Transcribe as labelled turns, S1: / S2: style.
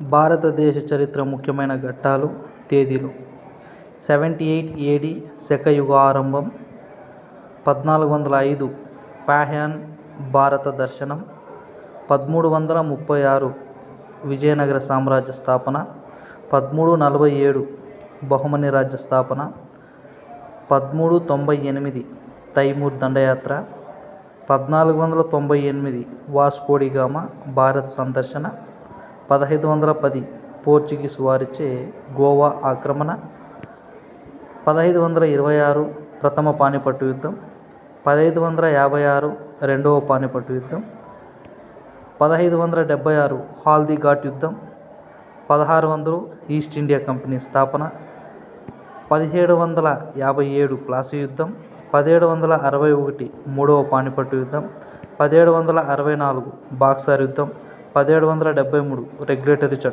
S1: భారతదేశ చరిత్ర ముఖ్యమైన ఘట్టాలు, తేదీలు 78 AD శక యుగ ఆరంభం, 1405 పాహ్యాన్ భారత దర్శనం, 1336 విజయనగర సామ్రాజ్య స్థాపన, 1347 బహుమని రాజ్య స్థాపన, 1398 తైమూర్ దండయాత్ర, 1498 వాస్కోడి గామా భారత్ సందర్శన, 1510 పోర్చుగీస్ వారిచే గోవా ఆక్రమణ, 1526 ప్రథమ పానిపట్టు యుద్ధం, 1556 రెండవ పానిపట్టు యుద్ధం, 1576 హాల్దీ ఘాట్ యుద్ధం, 1600 ఈస్ట్ ఇండియా కంపెనీ స్థాపన, 1757 ప్లాసీ యుద్ధం, 1761 మూడవ పానిపట్టు యుద్ధం, 1764 బాక్సర్ యుద్ధం, 1773 రెగ్యులేటరీ చట్టం.